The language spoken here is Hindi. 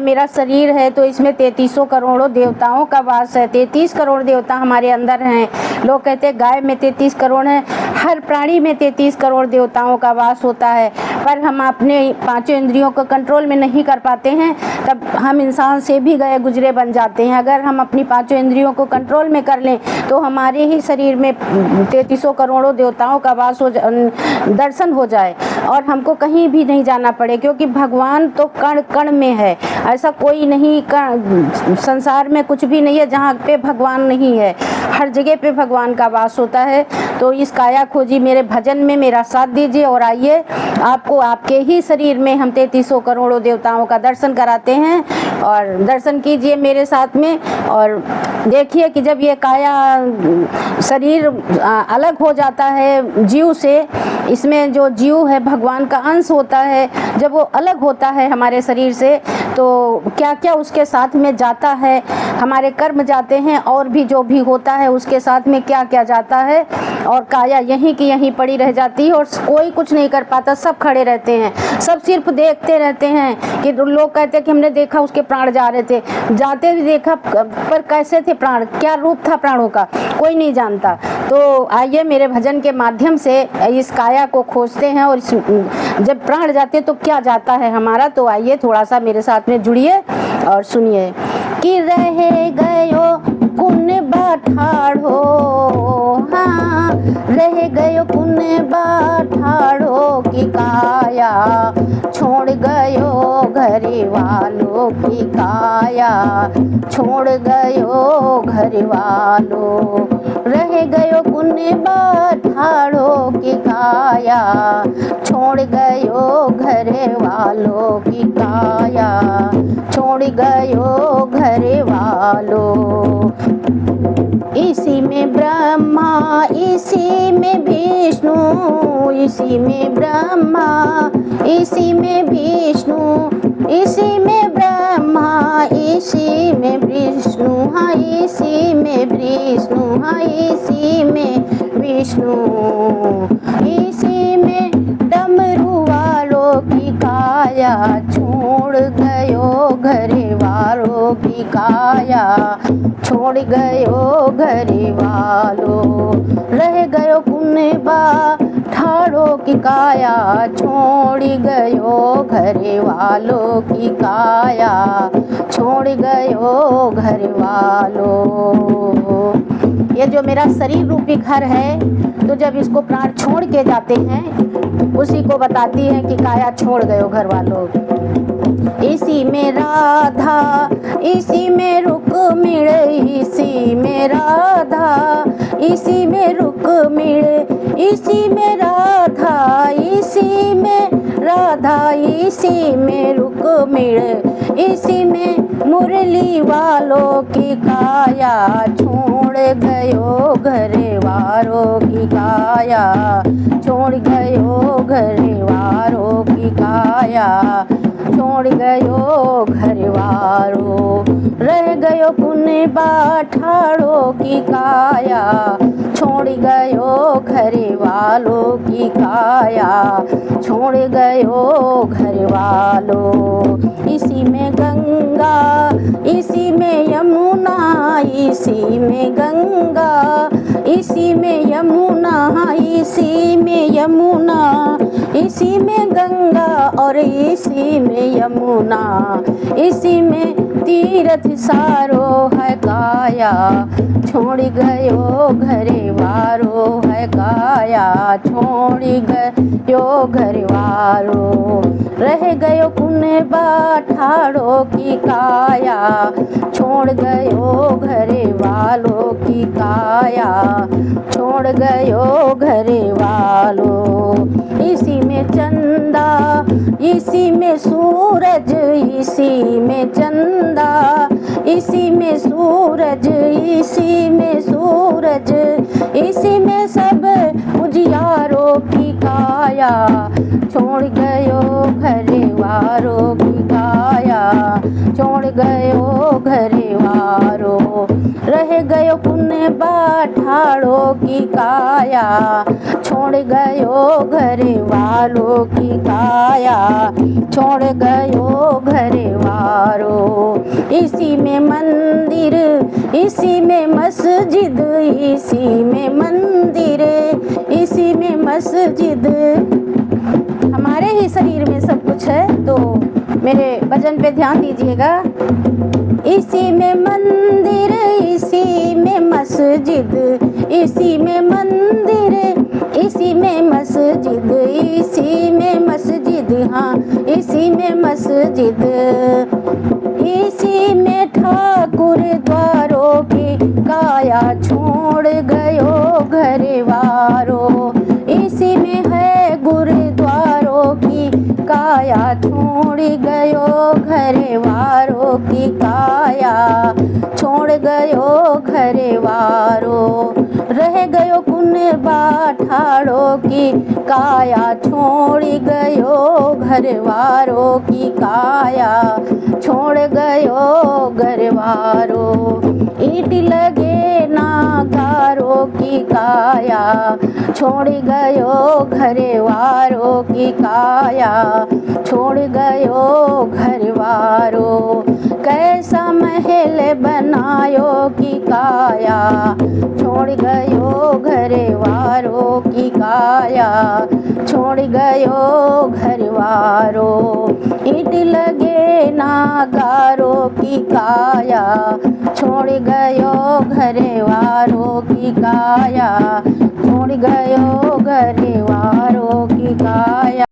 मेरा शरीर है तो इसमें 33 करोड़ों देवताओं का वास है। 33 करोड़ देवता हमारे अंदर हैं। लोग कहते हैं गाय में 33 करोड़ हैं, हर प्राणी में 33 करोड़ देवताओं का वास होता है। पर हम अपने पांचों इंद्रियों को कंट्रोल में नहीं कर पाते हैं, तब हम इंसान से भी गए गुजरे बन जाते हैं। अगर हम अपनी पांचों इंद्रियों को कंट्रोल में कर लें तो हमारे ही शरीर में 33 करोड़ों देवताओं का वास हो दर्शन हो जाए और हमको कहीं भी नहीं जाना पड़े, क्योंकि भगवान तो कण कण में है। ऐसा कोई नहीं, संसार में कुछ भी नहीं है जहाँ पे भगवान नहीं है। हर जगह पे भगवान का वास होता है। तो इस काया खोजी मेरे भजन में मेरा साथ दीजिए और आइए, आपको आपके ही शरीर में हम 33 करोड़ों देवताओं का दर्शन कराते हैं। और दर्शन कीजिए मेरे साथ में और देखिए कि जब ये काया शरीर अलग हो जाता है जीव से, इसमें जो जीव है भगवान का अंश होता है, जब वो अलग होता है हमारे शरीर से तो क्या क्या उसके साथ में जाता है, हमारे कर्म जाते हैं और भी जो भी होता है उसके साथ में क्या क्या जाता है। और काया यहीं की यहीं पड़ी रह जाती है और कोई कुछ नहीं कर पाता, सब खड़े रहते हैं, सब सिर्फ देखते रहते हैं। कि लोग कहते हैं कि हमने देखा उसके प्राण जा रहे थे, जाते भी देखा, पर कैसे थे प्राण, क्या रूप था प्राणों का, कोई नहीं जानता। तो आइए मेरे भजन के माध्यम से इस काया को खोजते हैं और जब प्राण जाते तो क्या जाता है हमारा। तो आइए थोड़ा सा मेरे साथ में जुड़िए और सुनिए कि रहे गयो पुण्य बाठाड़ो, हाँ रह गयो पुण्य बाठाड़ो की काया छोड़ गयो घरे वालों की काया छोड़ गयो घरे वालों। रह गयो पुण्य बाठाड़ो की काया छोड़ गयो घरे वालों की काया छोड़ गयो घरे वालों। इसी में ब्रह्मा इसी में विष्णु, इसी में ब्रह्मा इसी में विष्णु, इसी में ब्रह्मा इसी में विष्णु, हाँ इसी में विष्णु, हाँ इसी में विष्णु। इसी में डमरू वालों की काया छोड़ गयो घरे वालों की काया छोड़ गयो घरे वालों। रह गयो पुण्य बाठाड़ो की काया छोड़ गयो घरे वालों की काया छोड़ गयो घरे वालों। ये जो मेरा शरीर रूपी घर है, तो जब इसको प्राण छोड़ के जाते हैं उसी को बताती है कि काया छोड़ गयो घर वालों। इसी में राधा इसी में रुक्मिण, इसी में राधा इसी में रुक्मिण, इसी में राधा इसी में राधा इसी में रुक्मिण, इसी में मुरली वालों की काया छोड़ गयो घरे वालों की काया छोड़ गयो घरे वालों की काया छोड़ गयो घरे वालों। रह गयो पुण्य बाठाड़ो की काया छोड़ गयो घरे वालों की काया छोड़ गयो घरे वालों। इसी में गंगा इसी में यमुना, इसी में गंगा इसी में यमुना, इसी में यमुना इसी में गंगा और इसी में यमुना, इसी में तीर्थ सारो है काया छोड़ गयो घरे वारो है काया छोड़ गयो घरे वारो। रह गयो पुण्य बाठाड़ो की काया छोड़ गयो घरे वालों की काया छोड़ गयो घरे वालों। इसी में चंदा इसी में सूरज, इसी में चंदा इसी में सूरज, इसी में सूरज इसी में सब उजियारों की काया छोड़ गयो घरे वारों की काया छोड़ गयो घरे वारों। रह गयो पुण्य बाठाड़ों की काया, छोड़ गयो घर वालों की काया, छोड़ गयो घर वालों। इसी में मंदिर, इसी में मस्जिद, इसी में मंदिर, इसी में मस्जिद। हमारे ही शरीर में सब कुछ है, तो मेरे भजन पे ध्यान दीजिएगा। इसी में मंदिर, इसी में मस्जिद, इसी में मंदिर, इसी में मस्जिद, इसी में मस्जिद, हाँ इसी में मस्जिद। इसी में ठाकुर द्वारों की काया, छोड़ गयो घर वारों। इसी में है गुरुद्वारों की काया, छोड़ गयो घर वारों की काया, छोड़ गयो घर वारों। रह गयो कुन बाठाड़ों की काया, छोड़ गयो घर वारों की काया, छोड़ गयो घर वारों। ईंट लगे नागारों की काया, छोड़ गयो घर वारों की काया, छोड़ गयो घर वारों। कैसा महल बनायो की काया, छोड़ गयो घर वारों की काया, छोड़ गयो घर वारों। ईंट लगे नागारों की काया, छोड़ गयो घर वारों की काया, छोड़ गयो